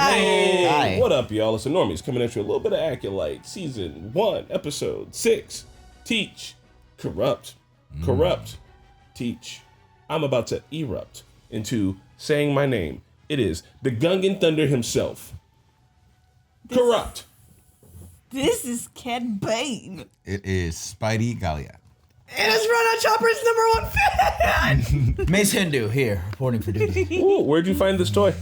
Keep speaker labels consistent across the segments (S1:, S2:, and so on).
S1: Hey,
S2: Hi.
S1: what up, y'all? It's the Normies coming at you a little bit of Acolyte, Season 1, Episode 6. Teach, corrupt, teach. I'm about to erupt into saying my name. It is the Gungan Thunder himself. Corrupt.
S3: This is Cat Bane.
S4: It is Spidey Gallia.
S5: It is Rana Chopper's number 1 fan!
S2: Mace Hindu here, reporting for duty.
S1: Ooh, where'd you find this toy?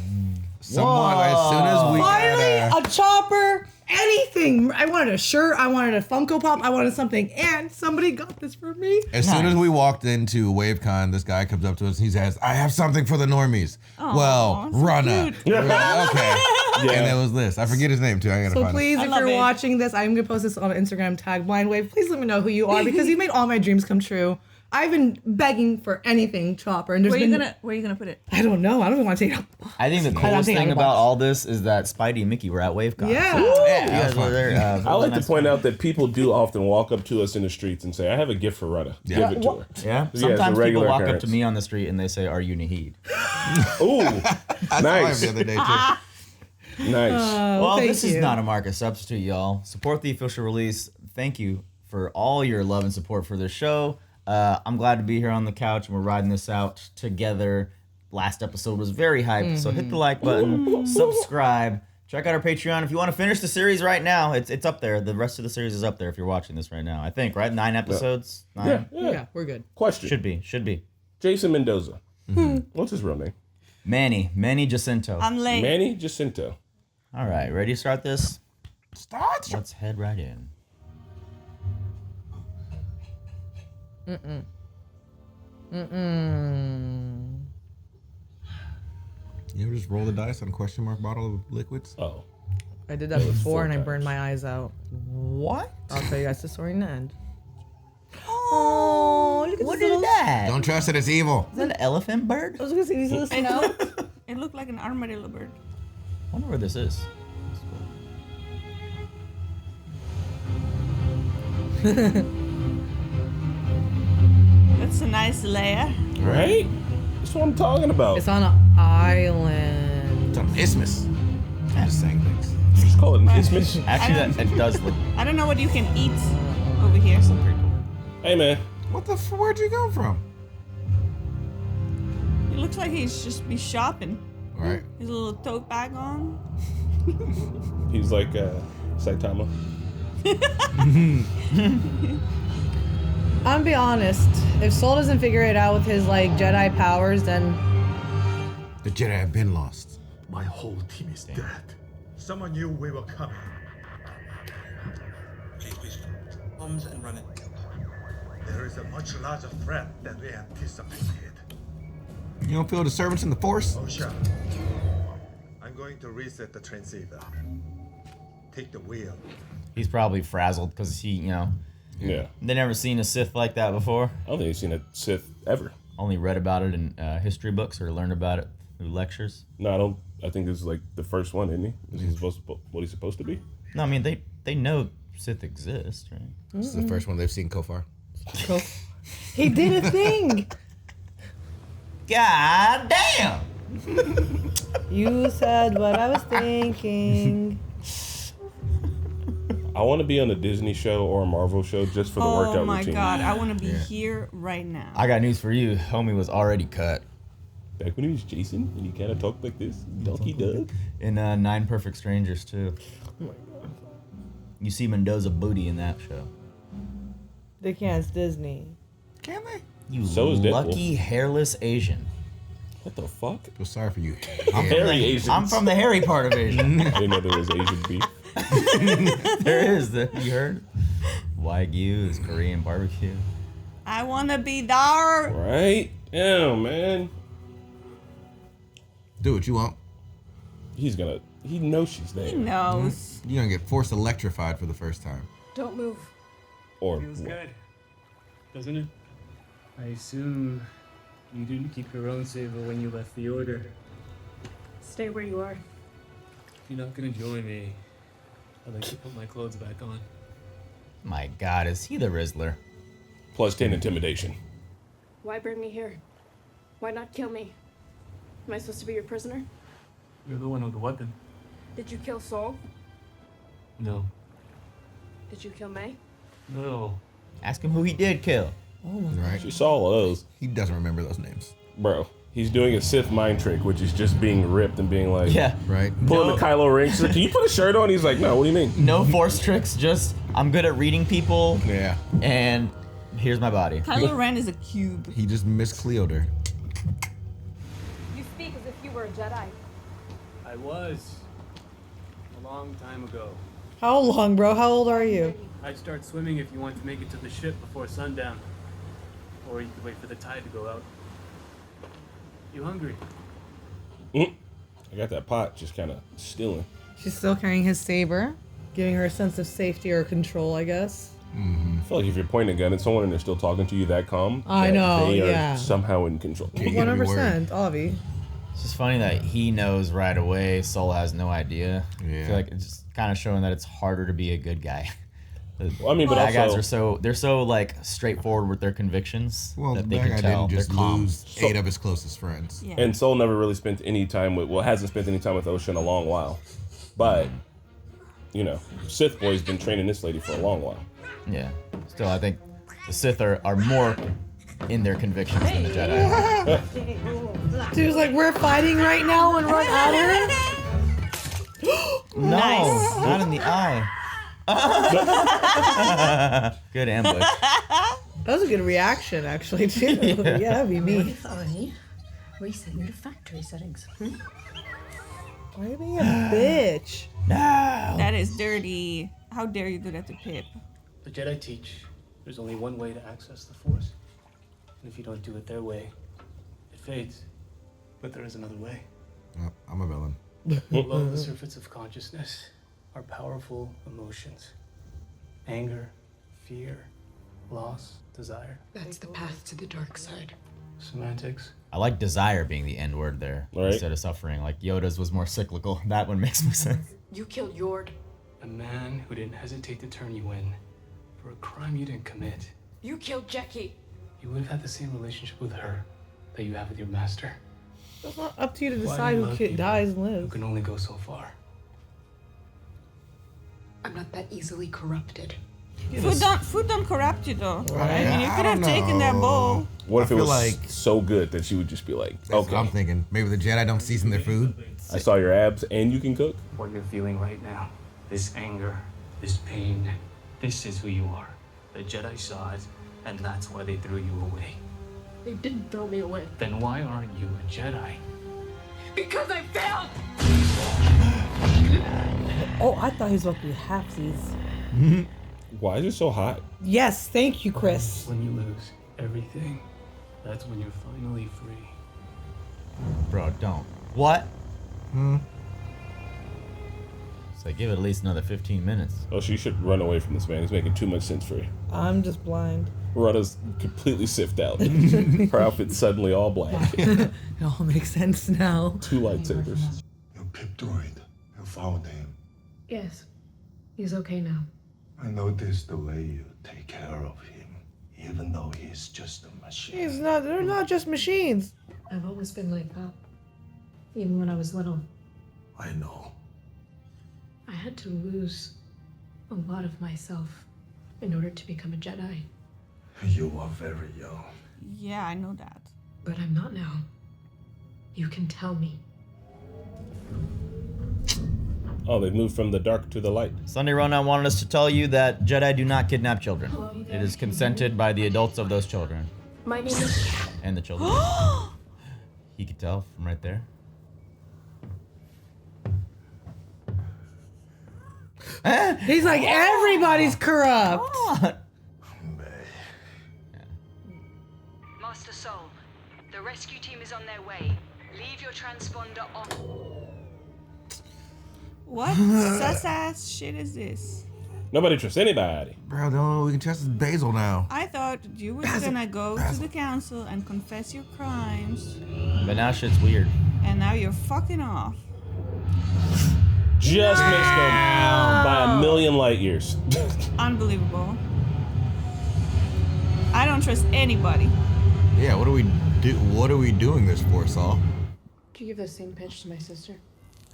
S4: Someone, as soon as we
S5: Finally,
S4: got
S5: a chopper, anything. I wanted a shirt, I wanted a Funko Pop, I wanted something, and somebody got this for me.
S4: as soon as we walked into WaveCon, this guy comes up to us and he says, "I have something for the Normies." Well,
S3: so
S4: Rana.
S3: cute.
S4: We're like, okay.
S1: Yeah.
S4: And it was this. I forget his name too. I gotta
S5: So
S4: find
S5: please,
S3: I
S5: if
S3: love
S5: you're
S3: it.
S5: watching this, I'm gonna post this on Instagram, tag Blindwave. Please let me know who you are because you made all my dreams come true. I've been begging for anything Chopper, and
S3: Where you gonna put it?
S5: I don't know. I don't even want to take it out.
S2: I think the
S5: don't
S2: coolest
S5: think I
S2: thing
S5: have a
S2: about
S5: box.
S2: all this is that Spidey and Mickey were at WaveCon.
S5: Yeah.
S2: So,
S4: Yeah,
S2: you
S4: that was
S2: guys were
S4: fun.
S2: there.
S1: I like to point out that people do often walk up to us in the streets and say, I have a gift for Rana.
S4: Yeah.
S1: Give it to her.
S2: Yeah.
S1: it's a
S2: Sometimes people
S1: regular
S2: walk up
S1: occurrence.
S2: to me on the street and they say, "Are you Nahid?"
S1: Ooh,
S4: I saw him
S1: nice.
S4: the other day too.
S1: Nice.
S2: Well,
S5: thank
S2: this is
S5: you.
S2: not a market substitute, y'all. Support the official release. Thank you for all your love and support for this show. I'm glad to be here on the couch and we're riding this out together. Last episode was very hyped, so hit the like button, subscribe, check out our Patreon. If you want to finish the series right now, it's up there. The rest of the series is up there if you're watching this right now. I think, right? 9 episodes? 9?
S1: Yeah.
S5: We're good.
S1: Question.
S2: Should be.
S1: Jason Mendoza. What's his real name?
S2: Manny Jacinto.
S3: I'm late.
S1: Manny Jacinto.
S2: All right, ready to start this?
S4: Start.
S2: Let's head right in.
S4: You ever just roll the dice on a question mark bottle of liquids?
S1: Oh.
S5: I did that before and I
S1: 4
S5: burned my eyes out.
S2: What?
S5: I'll tell you guys the story in the end.
S2: Oh, look at what is that?
S4: Don't trust it. It's evil.
S2: Is that an elephant bird?
S5: I was gonna say these little
S3: It
S5: snow.
S3: looked, it looked like an armadillo bird.
S2: I wonder where this is.
S3: That's a nice layer.
S1: Right? That's what I'm talking about.
S5: It's on an
S4: It's
S5: island.
S4: on isthmus. I'm just saying things.
S1: Just call it an isthmus.
S2: Actually, it does look
S3: I don't know what you can eat over here.
S2: pretty cool.
S1: Hey, man.
S4: What the? Where'd you come from?
S3: It looks like he's just be shopping.
S4: All right.
S3: His little tote bag on.
S1: He's like Saitama.
S5: I'm gonna be honest. If Soul doesn't figure it out with his like Jedi powers, then
S4: The Jedi have been lost.
S6: My whole team is dead. Someone knew we were coming.
S7: Bombs and run it.
S6: There is a much larger threat than we anticipated.
S4: You don't feel the disturbance in the Force?
S6: Osha, I'm going to reset the transceiver. Take the wheel.
S2: He's probably frazzled because
S1: Yeah.
S2: they never seen a Sith like that before.
S1: I don't think he's seen a Sith ever.
S2: Only read about it in history books or learned about it through lectures.
S1: No, I think this is like the first one, isn't he? Is he supposed to, what he's supposed to be?
S2: No, I mean they know Sith exist, right?
S4: This is the first one they've seen so far.
S5: he did a thing.
S2: God damn!
S5: You said what I was thinking.
S1: I want to be on a Disney show or a Marvel show just for the workout
S3: Oh my
S1: routine.
S3: god, I want to be here right now.
S2: I got news for you. Homie was already cut
S1: Back when he was Jason and he kind of talked like this, Donkey Doug.
S2: in 9 Perfect Strangers too. You see Mendoza booty in that show.
S5: They can't. It's Disney.
S4: Can they?
S2: You
S1: So is Deadpool.
S2: lucky hairless Asian.
S1: What the fuck?
S4: Feel sorry for you.
S1: Hairy Asians.
S2: I'm from the hairy part of Asian.
S1: I didn't know there was Asian beef.
S2: There is. You heard? Wagyu is Korean barbecue.
S3: I want to be there.
S1: Right? Damn, man.
S4: Do what you want.
S1: He knows she's there.
S3: He knows.
S4: You're gonna get Force electrified for the first time.
S3: Don't move.
S1: Or
S7: Feels good, doesn't it? I assume you didn't keep your own saber when you left the Order.
S8: Stay where you are.
S7: If you're not gonna join me, I'd like to put my clothes back on.
S2: My God, is he the Rizzler?
S1: plus 10 intimidation.
S8: Why bring me here? Why not kill me? Am I supposed to be your prisoner?
S7: You're the one with the weapon.
S8: Did you kill Soul?
S7: No.
S8: Did you kill May?
S7: No.
S2: Ask him who he did kill.
S4: Right?
S1: She saw all of those.
S4: He doesn't remember those names.
S1: Bro, he's doing a Sith mind trick, which is just being ripped and being like,
S2: Yeah.
S4: Right?
S1: pulling
S2: No.
S1: the Kylo ring. She's like, can you put a shirt on? He's like, no, what do you mean?
S2: No force tricks, just I'm good at reading people,
S4: Yeah.
S2: and here's my body.
S3: Kylo Ren is a cube.
S4: He just miscleoed her.
S8: You speak as if you were a Jedi.
S7: I was. A long time ago.
S5: How long, bro? How old are you?
S7: I'd start swimming if you want to make it to the ship before sundown. Or you could wait for the tide to go out. You hungry?
S1: I got that pot just kind of stealing.
S5: She's still carrying his saber, giving her a sense of safety or control, I guess.
S1: I feel like if you're pointing a gun at someone and they're still talking to you that calm,
S5: I
S1: that
S5: know,
S1: they
S5: yeah.
S1: are somehow in control.
S4: You gotta be
S5: 100%, Avi.
S2: It's just funny that he knows right away. Soul has no idea. I
S4: Yeah.
S2: feel like it's just kind of showing that it's harder to be a good guy.
S1: Well, I mean, but
S2: Bad
S1: also,
S2: guys are they're so like straightforward with their convictions
S4: Well,
S2: that they
S4: that
S2: can
S4: guy
S2: tell
S4: didn't just
S2: they're calm.
S4: lose 8 of his closest friends.
S3: Yeah.
S1: and Soul never really spent any time with, well, hasn't spent any time with Osha in a long while. But, you know, Sith Boy's been training this lady for a long while.
S2: Yeah. Still, I think the Sith are more in their convictions than the Jedi.
S5: Dude's like, we're fighting right now and run at her?
S2: No,
S3: Nice.
S2: not in the eye. Good ambush.
S5: That was a good reaction, actually, too. Yeah, that'd be me.
S9: Sorry. Resetting the factory settings.
S5: Why are you being a bitch?
S2: No.
S3: That is dirty. How dare you do that to Pip?
S7: The Jedi teach there's only one way to access the Force. And if you don't do it their way, it fades. But there is another way.
S4: I'm a villain.
S7: Below the surface of consciousness are powerful emotions. Anger, fear, loss, desire.
S9: That's the path to the dark side.
S7: Semantics.
S2: I like desire being the end word there
S1: Right.
S2: instead of suffering. Like Yoda's was more cyclical. That one makes more sense.
S8: You killed Yord.
S7: A man who didn't hesitate to turn you in for a crime you didn't commit.
S8: You killed Jackie.
S7: You would have had the same relationship with her that you have with your master.
S5: It's not up to you to
S7: Why
S5: decide
S7: do you
S5: who
S7: love
S5: kid
S7: people
S5: dies and
S7: who
S5: lives.
S7: can only go so far.
S9: I'm not that easily corrupted.
S3: Food don't corrupt you though.
S4: Right.
S3: I mean, you
S4: I
S3: could have
S4: don't
S3: taken that
S4: know.
S3: bowl.
S1: What if it
S4: feel
S1: was
S4: like-
S1: so good that she would just be like,
S4: That's what I'm
S1: okay,
S4: thinking. Maybe the Jedi don't season their food.
S1: I saw your abs and you can cook?
S7: What you're feeling right now, this anger, this pain, this is who you are. The Jedi saw it, and that's why they threw you away.
S8: They didn't throw me away.
S7: Then why aren't you a Jedi?
S8: Because I failed!
S5: Oh, I thought he was about to be halfsies.
S1: Why is it so hot?
S5: Yes, thank you, Chris.
S7: When you lose everything, that's when you're finally free.
S2: Bro, don't. What? So give it at least another 15 minutes.
S1: Oh, she should run away from this man. He's making too much sense for you.
S5: I'm just blind.
S1: Rudda's completely siffed out. Her outfit's suddenly all black.
S5: It all makes sense now.
S1: 2 lightsabers.
S6: You Pip droid. You found him.
S8: Yes. He's okay now.
S6: I noticed the way you take care of him, even though he's just a machine.
S5: He's not. They're not just machines.
S8: I've always been like that. Even when I was little.
S6: I know.
S8: I had to lose a lot of myself in order to become a Jedi.
S6: You are very young.
S3: Yeah, I know that.
S8: But I'm not now. You can tell me.
S1: Oh, they've moved from the dark to the light.
S2: Sunday Ronan wanted us to tell you that Jedi do not kidnap children. It is consented by the adults of those children
S8: My name is...
S2: and the children. He could tell from right there.
S5: He's like, everybody's corrupt.
S10: Master Soul, the rescue team is on their way. Leave your transponder on.
S3: What sus-ass shit is this?
S1: Nobody trusts anybody.
S4: Bro, no, we can trust Basil now.
S3: I thought you were gonna go to the council and confess your crimes,
S2: But now shit's weird.
S3: and now you're fucking off.
S1: Just missed them by a million light years.
S3: Unbelievable. I don't trust anybody.
S4: Yeah, what are we doing this for, Saul?
S8: Did you give the same pitch to my sister?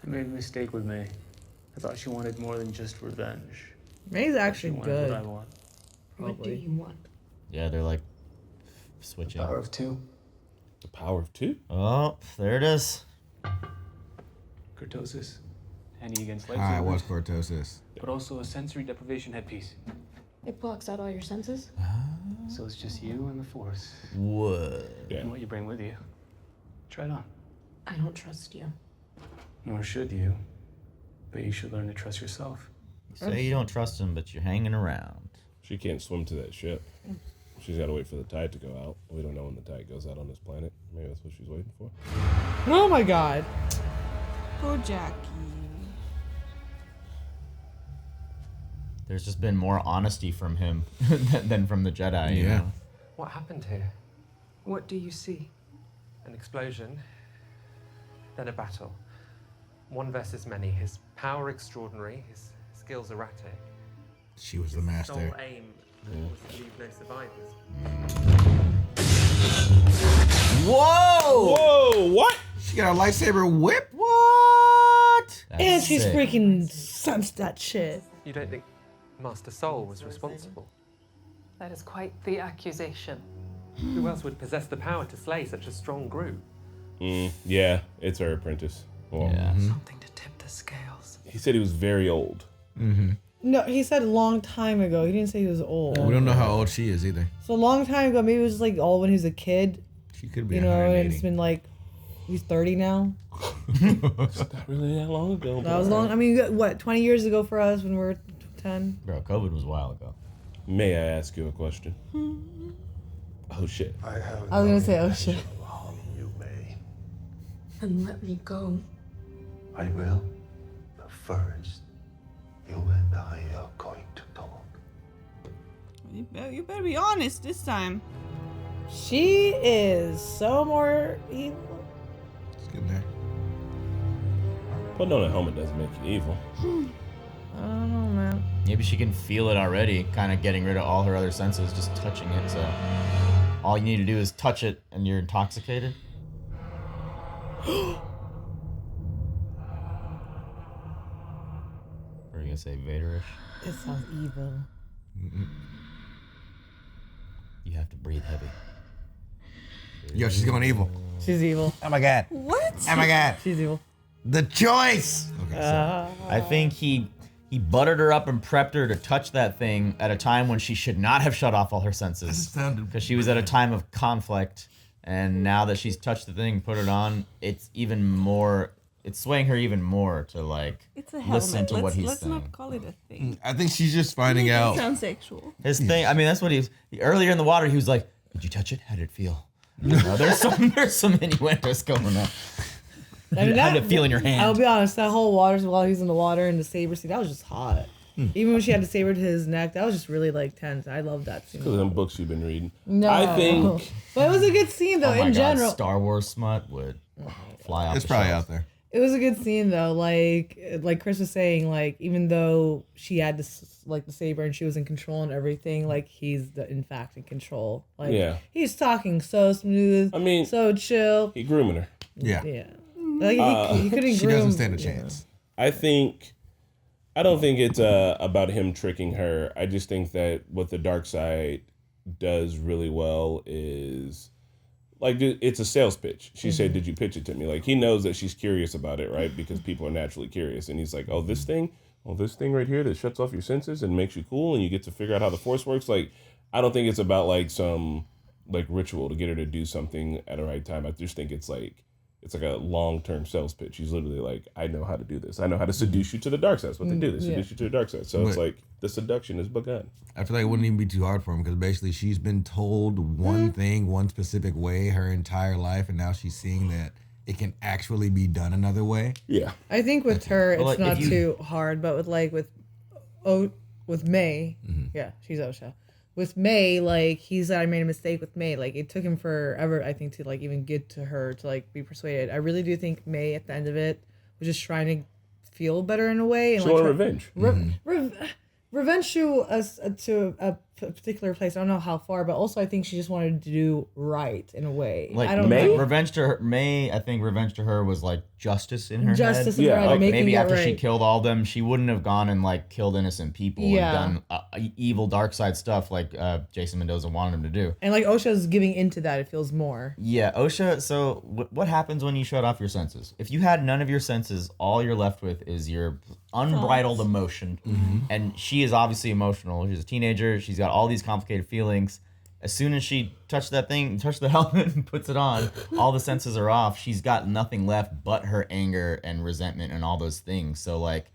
S7: I made a mistake with May. I thought she wanted more than just revenge.
S5: May's
S7: She
S5: actually
S7: wanted
S5: good.
S7: what I want.
S8: What do you want?
S2: Yeah, they're like switching.
S7: Power of 2.
S1: The power of 2?
S2: Oh, there it is.
S7: Kurtosis. Handy against lightsabers.
S4: Hi, what's cortosis?
S7: But also a sensory deprivation headpiece.
S8: It blocks out all your senses.
S7: So it's just you and the Force.
S2: What?
S1: Yeah.
S7: And what you bring with you. Try it on.
S8: I don't trust you.
S7: Nor should you. But you should learn to trust yourself.
S2: You say you don't trust him, but you're hanging around.
S1: She can't swim to that ship. She's got to wait for the tide to go out. We don't know when the tide goes out on this planet. Maybe that's what she's waiting for.
S5: Oh my god.
S3: Poor Jackie.
S2: There's just been more honesty from him than from the Jedi. You know?
S11: What happened here?
S9: What do you see?
S11: An explosion, then a battle. One versus many. His power extraordinary, his skills erratic.
S4: She was the
S11: His
S4: master.
S11: sole aim was to leave no survivors.
S2: Whoa!
S1: Whoa, what?
S4: She got a lightsaber whip?
S2: What?
S5: And
S2: That's
S5: she's
S2: sick.
S5: freaking sensed that shit.
S11: You don't think Master Soul was responsible?
S9: That is quite the accusation.
S11: Who else would possess the power to slay such a strong group?
S1: Yeah, it's her apprentice. Well,
S2: Yeah.
S9: Something to tip the scales.
S1: He said he was very old.
S5: No, he said a long time ago. He didn't say he was old.
S4: We don't know how old she is either.
S5: So a long time ago, maybe it was like all when he was a kid.
S4: She could be
S5: You know, and
S4: 180.
S5: it's been like, he's 30 now.
S1: It's not really that long ago.
S5: That was long. I mean, what, 20 years ago for us when we were 10?
S2: Bro, COVID was a while ago.
S1: May I ask you a question? Oh, shit.
S6: I have
S5: I was gonna say, oh shit.
S6: harm you may.
S8: And let me go.
S6: I will. But first, you and I are going to talk.
S3: You better be honest this time.
S5: She is so more evil.
S4: It's good there.
S1: Putting on a helmet doesn't make you evil.
S5: I don't know, man.
S2: Maybe she can feel it already, kind of getting rid of all her other senses, just touching it. So all you need to do is touch it and you're intoxicated. What are you gonna say, Vaderish?
S5: It sounds evil.
S2: You have to breathe heavy.
S4: Yo, she's going evil.
S5: She's evil.
S4: Oh my god.
S3: What?
S4: Oh my god.
S5: She's evil.
S4: The choice. Okay, so
S2: I think he buttered her up and prepped her to touch that thing at a time when she should not have shut off all her senses.
S4: sounded
S2: Because she was at a time of conflict, and now that she's touched the thing, put it on, it's even more. It's swaying her even more to like
S3: It's a helmet.
S2: listen to what he's
S3: Let's
S2: saying.
S3: not call it a thing.
S4: I think she's just finding
S3: It
S4: out.
S3: sounds sexual.
S2: His thing. I mean, that's what earlier in the water. He was like, "Did you touch it? How did it feel?" You know, there's some innuendos going on.
S5: I mean,
S2: How did it feel in your hand?
S5: I'll be honest, that whole water while he's in the water and the saber scene, that was just hot. Even when she had the saber to his neck, that was just really like tense. I love that scene.
S1: Because of them books you've been reading.
S5: No.
S1: I think
S5: But it was a good scene though,
S2: Oh my
S5: in
S2: God,
S5: general.
S2: Star Wars smut would fly out.
S4: It's
S2: the
S4: probably
S2: shelves.
S4: out there.
S5: It was a good scene though. Like Chris was saying, like even though she had this like the saber and she was in control and everything, like he's in fact in control. Like
S1: Yeah.
S5: he's talking so smooth.
S1: I mean,
S5: so chill.
S1: he grooming her.
S4: Yeah.
S5: Yeah. Like he couldn't
S4: She
S5: groom.
S4: doesn't stand a chance.
S1: I don't think it's about him tricking her. I just think that what the dark side does really well is like it's a sales pitch. She said, "Did you pitch it to me?" Like he knows that she's curious about it, right? Because people are naturally curious, and he's like, "Oh, this thing right here that shuts off your senses and makes you cool, and you get to figure out how the Force works." Like, I don't think it's about like some like ritual to get her to do something at the right time. I just think it's like a long-term sales pitch. He's literally like, I know how to do this. I know how to seduce you to the dark side. That's what they do. They seduce you to the dark side. So it's
S4: But-
S1: like the seduction has begun.
S4: I feel like it wouldn't even be too hard for him because basically she's been told one thing, one specific way her entire life, and now she's seeing that it can actually be done another way.
S1: Yeah.
S5: I think with her it's
S2: Well, like,
S5: not
S2: if you-
S5: too hard, but with May, yeah, she's Osha. With May, like he said, I made a mistake with May. Like it took him forever, I think, to like even get to her to like be persuaded. I really do think May at the end of it was just trying to feel better in a way and
S1: She
S5: like
S1: wanted revenge.
S5: revenge to particular place. I don't know how far, but also I think she just wanted to do right in a way.
S2: Like
S5: I don't
S1: May?
S5: know.
S2: Revenge to her, May, I think revenge to her was like justice in her
S5: Justice
S2: head.
S5: in her
S1: Yeah,
S5: head,
S2: Like
S5: making
S2: maybe
S5: it
S2: after she
S5: right.
S2: killed all them, she wouldn't have gone and like killed innocent people
S5: Yeah.
S2: and done evil dark side stuff like Jason Mendoza wanted him to do.
S5: And like Osha's giving into that, it feels more.
S2: Yeah, Osha. So what happens when you shut off your senses? If you had none of your senses, all you're left with is your unbridled emotion. And she is obviously emotional. She's a teenager. She's got all these complicated feelings. As soon as she touched the helmet and puts it on, all the senses are off. She's got nothing left but her anger and resentment and all those things. So like,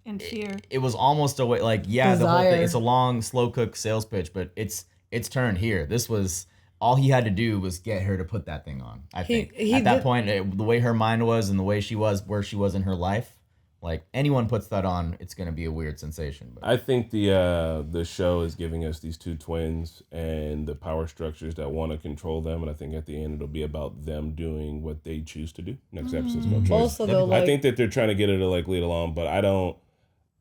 S3: And fear.
S2: it was almost a way like, yeah, the whole
S5: Desire.
S2: thing. It's a long, slow cook sales pitch, but it's turned here. This was all he had to do was get her to put that thing on. I think at that point, the way her mind was and the way she was, where she was in her life, like anyone puts that on, it's gonna be a weird sensation. But
S1: I think the show is giving us these two twins and the power structures that want to control them, and I think at the end it'll be about them doing what they choose to do. Next episode's no choice.
S5: Also, though,
S1: I
S5: like,
S1: think that they're trying to get her to like lead along, but I don't.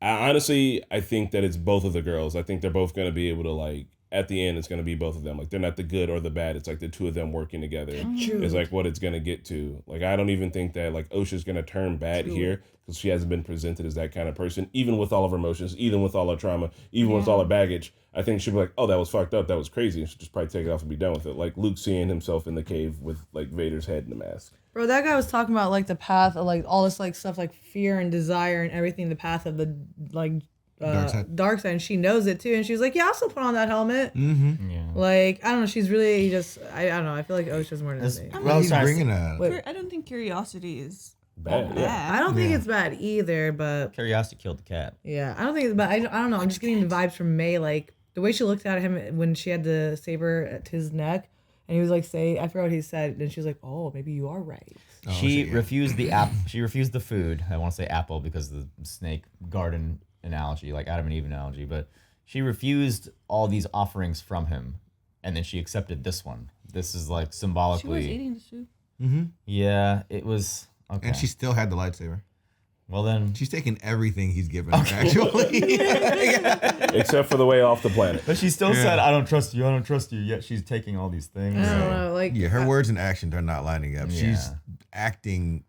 S1: I honestly, I think that it's both of the girls. I think they're both going to be able to like. At the end, it's going to be both of them. Like they're not the good or the bad. It's like the two of them working together.
S5: True.
S1: Is like what it's going to get to. Like I don't even think that like Osha's going to turn bad here because she hasn't been presented as that kind of person. Even with all of her emotions, even with all her trauma, even with all her baggage, I think she'll be like, "Oh, that was fucked up. That was crazy." And she'll just probably take it off and be done with it. Like Luke seeing himself in the cave with like Vader's head in the mask.
S5: Bro, that guy was talking about like the path of like all this like stuff like fear and desire and everything. The path of the like dark side, and she knows it too. And she was like, "Yeah, I'll still put on that helmet."
S2: yeah.
S5: Like I don't know, she's really just I don't know. I feel like Osha's more than
S2: That's-
S5: me.
S2: well,
S4: He's
S2: sorry,
S4: bringing a.
S5: Wait.
S3: I don't think curiosity is
S1: Bad.
S3: bad.
S1: Yeah.
S5: I don't think
S4: Yeah.
S5: it's bad either, but
S2: Curiosity killed the cat.
S5: yeah, I don't think it's bad. I don't know. I'm just getting the vibes from May, like the way she looked at him when she had the saber at his neck, and he was like, I forgot what he said, and she was like, "Oh, maybe you are right."
S2: She refused the She refused the food. I want to say apple because of the snake garden analogy, like Adam and Eve analogy. But she refused all these offerings from him, and then she accepted this one. This is like
S3: She
S2: symbolically.
S3: was eating the soup.
S2: Yeah, it was. Okay.
S4: And she still had the lightsaber.
S2: Well then.
S4: She's taking everything he's given her, actually.
S1: Except for the way off the planet.
S2: But she still said, "I don't trust you. I don't trust you." Yet she's taking all these things.
S5: I don't know, like
S4: Yeah, her words and actions are not lining up.
S2: Yeah.
S4: She's acting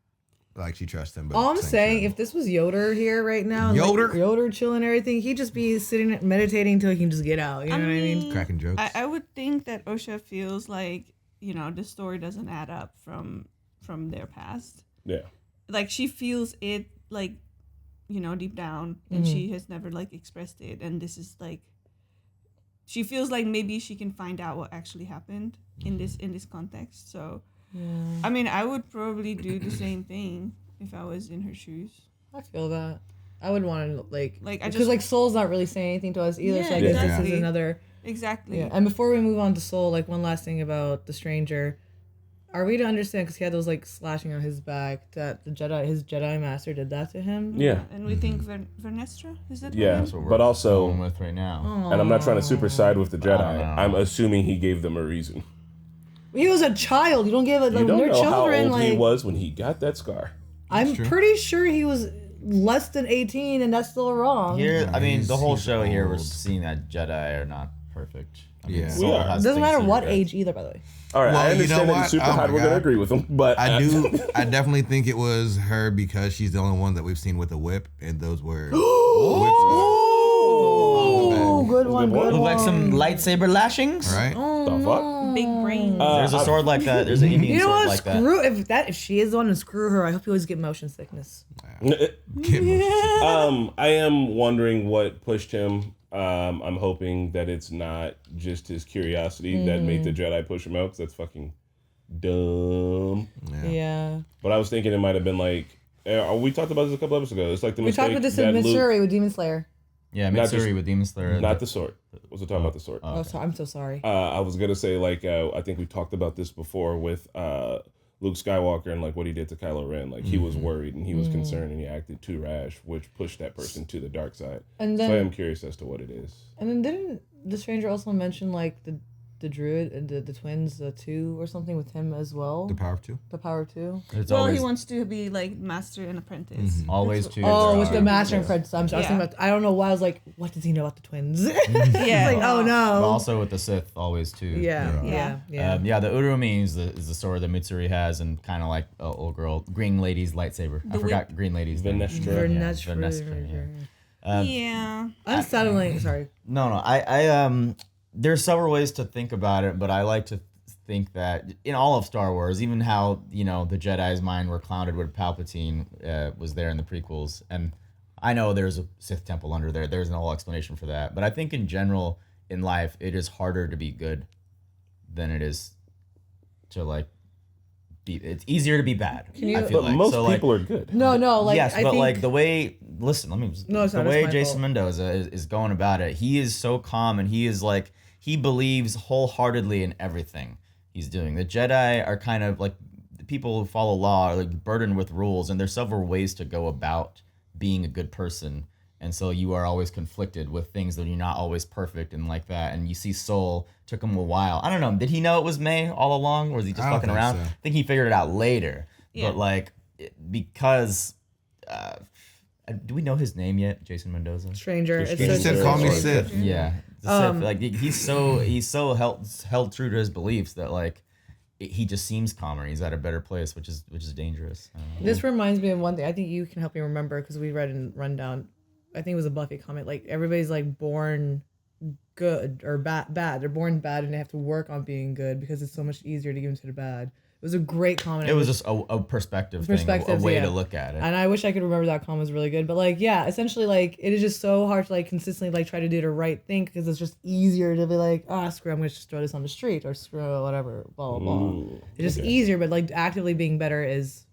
S4: like she trusts him. But
S5: all I'm saying, if this was Yoder here right now,
S4: Yoder?
S5: like, Yoder chilling and everything, he'd just be sitting meditating until he can just get out. You know what I mean?
S4: cracking jokes.
S3: I would think that Osha feels like, the story doesn't add up from their past.
S1: Yeah.
S3: Like she feels it like, deep down, and she has never like expressed it. And this is like, she feels like maybe she can find out what actually happened in this context. So, I mean, I would probably do the same thing if I was in her shoes.
S5: I feel that. I would want to
S3: Like, I
S5: because
S3: just-
S5: like Soul's not really saying anything to us either.
S3: Yeah,
S5: So I guess this
S3: exactly.
S5: is another.
S3: Exactly.
S5: Yeah. And before we move on to Soul, like one last thing about the stranger. Are we to understand, because he had those like slashing on his back, that his Jedi master did that to him?
S1: Yeah.
S3: And we think Vernestra, is that her
S1: Yeah.
S3: name?
S2: That's what we're
S1: But also,
S2: going with right now.
S1: and I'm not trying to super side with the Jedi.
S2: know.
S1: I'm assuming he gave them a reason.
S5: He was a child. You don't give it.
S1: You
S5: Like,
S1: don't
S5: they're
S1: know how
S5: children.
S1: old he
S5: Like
S1: was when he got that scar.
S5: I'm pretty sure he was less than 18, and that's still wrong.
S2: Here, I mean, the whole
S4: he's
S2: show here, we're
S4: old.
S2: seeing that Jedi are not perfect. I mean,
S4: Yeah.
S2: Soul
S1: We are.
S2: has
S5: It doesn't
S2: things
S5: matter
S2: to
S5: what
S2: regret.
S5: age either, by the way.
S1: All right,
S4: Well,
S1: I
S4: you know
S1: understand that
S4: what?
S1: it's super
S4: Oh
S1: hot.
S4: my
S1: We're gonna
S4: God.
S1: agree with him, but
S4: I definitely think it was her because she's the only one that we've seen with a whip, and those were
S5: Oh, good one, good one.
S2: Like some lightsaber lashings.
S4: right.
S1: the fuck?
S3: Big brain.
S2: There's a sword like that. There's an Indian
S5: You know
S2: sword
S5: what?
S2: like that.
S5: Screw if she is the one to screw her. I hope you always get motion sickness.
S1: I am wondering what pushed him. I'm hoping that it's not just his curiosity that made the Jedi push him out, because that's fucking dumb.
S5: Yeah.
S1: But I was thinking it might have been like, we talked about this a couple episodes ago. It's like the
S5: We
S1: mistake
S5: talked about this
S1: that
S5: in
S1: Luke,
S5: Missouri with Demon Slayer.
S2: Yeah,
S1: Not
S2: Mitsuri
S1: just-
S2: with Demon Slayer.
S1: not the sword. Was talking about the sword?
S5: Oh, so I'm so sorry.
S1: I was gonna say like I think we talked about this before with Luke Skywalker and like what he did to Kylo Ren. Like he was worried and he was concerned and he acted too rash, which pushed that person to the dark side.
S5: And
S1: So I
S5: then
S1: am curious as to what it is.
S5: and then didn't the stranger also mention like the druid and the twins, the two or something with him as well.
S4: The power of two.
S5: The power of two.
S2: It's
S3: Well,
S2: always,
S3: he wants to be like master and apprentice.
S2: always two.
S5: Oh, with
S2: are-
S5: the master and
S2: yes.
S5: apprentice. I was
S3: Yeah.
S5: thinking about. I don't know why I was like, what does he know about the twins?
S3: Yeah.
S5: It's like, oh
S2: But
S5: no.
S2: also with the Sith, always two.
S5: Yeah,
S3: Yeah.
S5: yeah.
S2: The Urumi is the sword that Mitsuri has, and kind of like old girl, Green Lady's lightsaber. I
S3: The
S2: forgot Green Lady's name.
S1: Venestra.
S2: Venestra, yeah.
S3: Yeah.
S5: Unsettling. Sorry.
S2: No, I there's several ways to think about it, but I like to think that in all of Star Wars, even how, the Jedi's mind were clouded with Palpatine was there in the prequels, and I know there's a Sith temple under there. There's no explanation for that, but I think in general in life, it is harder to be good than it is to like be. It's easier to be bad. I feel
S1: But
S2: like
S1: most
S2: so, like,
S1: people are good.
S5: No, like
S2: yes,
S5: I
S2: but
S5: think,
S2: like the way listen,
S5: No, it's
S2: the
S5: not, it's
S2: way
S5: my
S2: Jason
S5: fault.
S2: Mendoza is going about it, he is so calm and he is like he believes wholeheartedly in everything he's doing. The Jedi are kind of like the people who follow law are like burdened with rules, and there's several ways to go about being a good person. And so you are always conflicted with things that you're not always perfect and like that. And you see Soul took him a while. I don't know. Did he know it was May all along, or was he just
S4: I don't
S2: fucking
S4: think
S2: around?
S4: so.
S2: I think he figured it out later.
S3: Yeah.
S2: But like because do we know his name yet? Jason Mendoza.
S5: stranger.
S1: Just
S5: It's
S4: He
S1: It's
S4: just
S5: a-
S4: said, "Call me
S1: Sorry.
S4: Sith."
S2: Yeah. The Sith, like he's so held true to his beliefs that like he just seems calmer. He's at a better place, which is dangerous. I don't know.
S5: This reminds me of one thing. I think you can help me remember because we read in Rundown. I think it was a Buffy comment. Like everybody's like born good or bad. They're born bad and they have to work on being good because it's so much easier to get into the bad. It was a great comment.
S2: It was just a perspective thing, a
S5: Perspectives,
S2: way
S5: yeah.
S2: to look at it.
S5: And I wish I could remember that comment was really good. But like, yeah, essentially, like, it is just so hard to like consistently like try to do the right thing because it's just easier to be like, screw, I'm gonna just throw this on the street or screw whatever, blah blah blah.
S1: Ooh,
S5: It's just
S1: okay.
S5: easier, but like actively being better is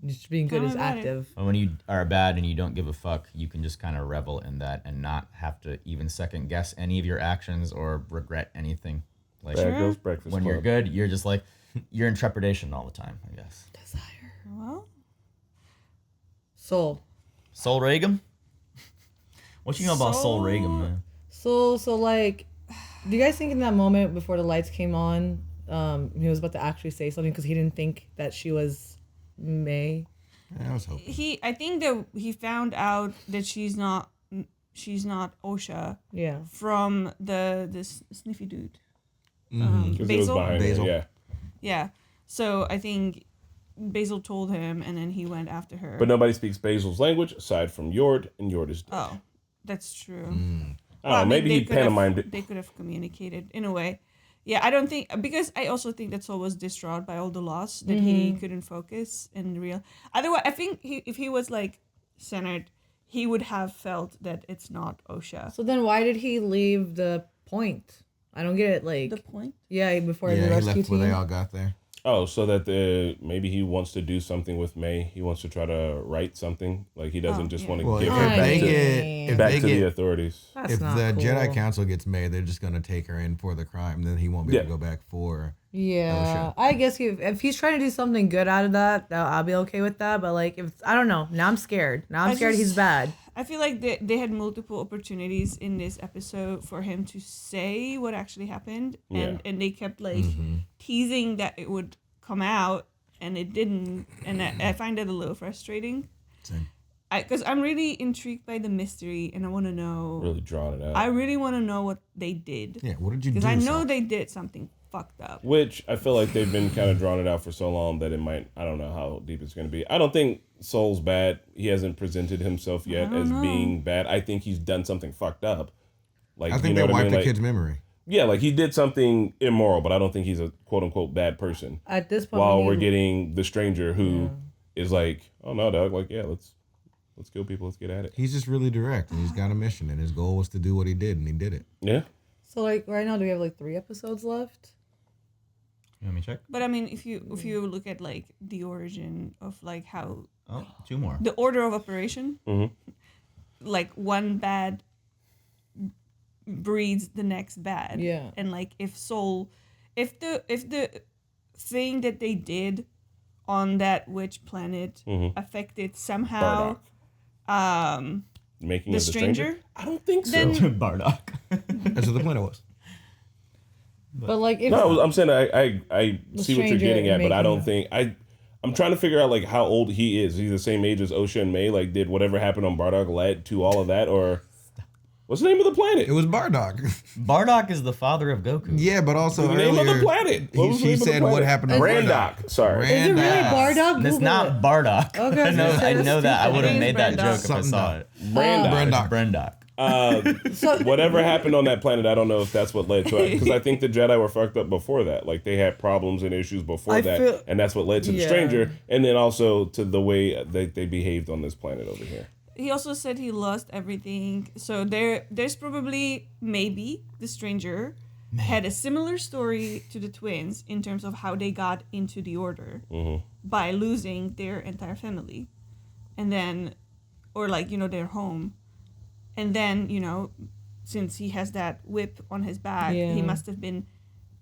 S5: just being good
S3: Tell
S5: is
S3: me about it.
S5: active.
S2: But when you are bad and you don't give a fuck, you can just kind of revel in that and not have to even second guess any of your actions or regret anything. Like
S1: Bad Girls Breakfast
S2: when
S1: Club.
S2: you're good, you're just like you're in trepidation all the time, I guess.
S3: Well,
S5: Soul.
S2: Soul Reagan? What you know about Soul
S3: Soul-
S2: Reagan, man?
S5: So like, do you guys think in that moment before the lights came on, he was about to actually say something because he didn't think that she was May?
S4: Yeah, I was hoping.
S3: I think that he found out that she's not Osha
S5: Yeah.
S3: from this sniffy dude.
S1: 'Cause it was
S3: Basil?
S1: behind her,
S4: Basil.
S1: yeah.
S3: Yeah. So I think Basil told him, and then he went after her.
S1: But nobody speaks Basil's language aside from Yord, and Yord is dead.
S3: Oh, that's true.
S1: I don't
S3: Well,
S1: know,
S3: mean,
S1: maybe
S3: they
S1: he
S3: could have-
S1: pantomimed it.
S3: They could have communicated in a way. Yeah, I don't think because I also think that Saul was distraught by all the loss that he couldn't focus and real. Otherwise, I think if he was like centered, he would have felt that it's not Osha.
S5: So then why did he leave the point? I don't get it. Like,
S3: The point.
S5: yeah, before the
S4: Yeah, he
S5: rescue
S4: left where
S5: team.
S4: they all got there.
S1: Oh, so that maybe he wants to do something with May. He wants to try to write something. Like he doesn't just
S3: yeah.
S1: want to
S4: Well,
S1: give
S4: if
S1: her
S5: I
S1: back
S4: they
S1: to,
S4: get if
S1: back
S4: they
S1: to the
S4: get
S1: authorities.
S5: That's
S4: if
S5: not
S4: the
S5: cool.
S4: Jedi Council gets made, they're just gonna take her in for the crime. Then he won't be able to
S1: Yeah.
S4: go back for.
S5: Yeah, I guess if he's trying to do something good out of that, I'll be okay with that. But like, if I don't know, now I'm scared. Now I'm
S3: I
S5: scared
S3: just-
S5: he's bad.
S3: I feel like they had multiple opportunities in this episode for him to say what actually happened, and they kept like teasing that it would come out, and it didn't, and I find that a little frustrating.
S4: Same.
S3: Because I'm really intrigued by the mystery, and I want to know.
S1: Really drawing it out.
S3: I really want to know what they did.
S4: Yeah, what did you do?
S3: Because I know
S4: Sal?
S3: they did something fucked up.
S1: Which I feel like they've been kind of drawing it out for so long that it might. I don't know how deep it's going to be. I don't think Soul's bad. He hasn't presented himself yet
S3: don't
S1: as
S3: know.
S1: being bad. I think he's done something fucked up. Like
S4: I think
S1: you know
S4: they
S1: what I
S4: wiped
S1: mean?
S4: the
S1: Like,
S4: kid's memory.
S1: yeah, like he did something immoral, but I don't think he's a quote unquote bad person.
S5: At this point,
S1: While
S5: we
S1: we're
S5: need-
S1: getting the stranger who is like, oh no, dog, like yeah, let's kill people, let's get at it.
S4: He's just really direct, and he's got a mission, and his goal was to do what he did, and he did it.
S1: Yeah.
S5: So like right now, do we have like 3 episodes left?
S2: You want me to check?
S3: But I mean, if you look at like the origin of like how
S2: Oh, 2 more.
S3: the order of operation,
S1: Mhm.
S3: like one bad breeds the next bad.
S5: Yeah.
S3: And like if the thing that they did on that witch planet affected somehow
S1: Making
S3: the
S1: of the stranger?
S3: stranger,
S1: I don't think so.
S3: then
S2: Bardock.
S4: That's what the planet was.
S5: But like, if
S1: No, I'm saying I see what you're
S5: stranger
S1: getting at, but I don't
S5: making
S1: think I'm trying to figure out like how old he is. Is he the same age as Osha and May? Like, did whatever happened on Bardock led to all of that, or what's the name of the planet?
S4: It was Bardock.
S2: Bardock is the father of Goku.
S4: Yeah, but also
S1: The name of the planet. What was the
S4: she
S1: name of the
S4: said what
S1: planet?
S4: happened on
S1: Randock. Sorry.
S5: is it really Bardock?
S2: It's
S5: Google
S2: not
S5: it.
S2: Bardock.
S5: Okay,
S2: I know. I know that. I would have
S3: It is
S2: made that
S3: Brendock.
S2: joke if I
S4: Something
S2: saw
S4: down.
S2: it.
S1: Randock.
S2: Brendock.
S1: Whatever happened on that planet, I don't know if that's what led to it. Because I think the Jedi were fucked up before that. Like, they had problems and issues before
S5: I
S1: that.
S5: feel-
S1: And that's what led to the
S5: Yeah.
S1: stranger. And then also to the way they behaved on this planet over here.
S3: He also said he lost everything. So there's probably, maybe, the stranger had a similar story to the twins in terms of how they got into the order by losing their entire family. And then, or like, their home. And then, since he has that whip on his back, he must have been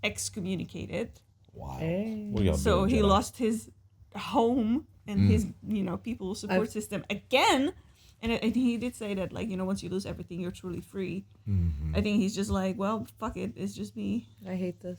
S3: excommunicated.
S1: Wow.
S5: Hey.
S1: What y'all
S3: So
S1: doing,
S3: he
S1: Jedi?
S3: lost his home and his, people support system again. And he did say that, like, once you lose everything, you're truly free. I think he's just like, well, fuck it. It's just me.
S5: I hate this.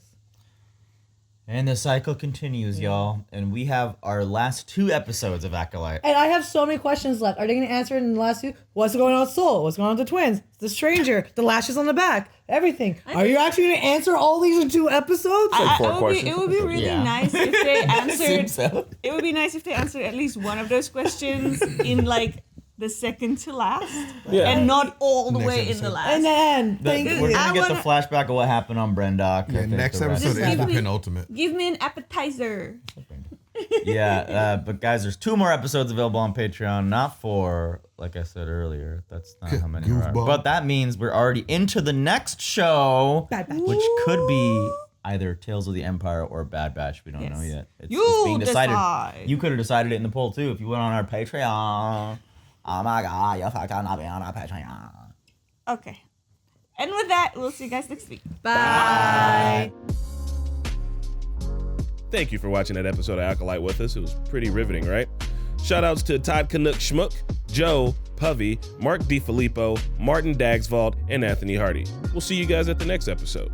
S2: And the cycle continues, y'all. And we have our last 2 episodes of Acolyte.
S5: And I have so many questions left. Are they going to answer it in the last 2? What's going on with Soul? What's going on with the twins? The stranger? The lashes on the back? Everything. Are you actually going to answer all these in 2 episodes?
S3: It would be really
S2: Yeah.
S3: nice if they answered.
S2: Seems so.
S3: It would be nice if they answered at least one of those questions in like the second to last,
S1: Yeah.
S3: and not all the
S4: Next
S3: way in
S4: episode.
S3: the last.
S5: And then, thank
S2: We're
S5: you.
S2: gonna
S3: I
S2: get the
S3: wanna-
S2: flashback of what happened on Brendock. I
S4: Yeah,
S2: think
S4: next
S2: the rest-
S4: episode is
S3: Just
S4: the
S3: give me-
S4: penultimate.
S3: Give me an appetizer.
S2: Yeah, but guys, there's 2 more episodes available on Patreon. Not for, like I said earlier, that's not how many there are.
S4: Goofball.
S2: But that means we're already into the next show,
S5: Bad Batch.
S2: which could be either Tales of the Empire or Bad Batch. We don't know
S3: Yes.
S2: yet. It's
S3: You
S2: being decided.
S3: decide.
S2: You could have decided it in the poll too if you went on our Patreon. Oh my God, you're fucking not being on our Patreon.
S3: Okay. And with that, we'll see you guys next week.
S5: Bye.
S1: Thank you for watching that episode of Acolyte with us. It was pretty riveting, right? Shout outs to Todd Canuck Schmuck, Joe, Puvy, Mark DiFilippo, Martin Dagsvald, and Anthony Hardy. We'll see you guys at the next episode.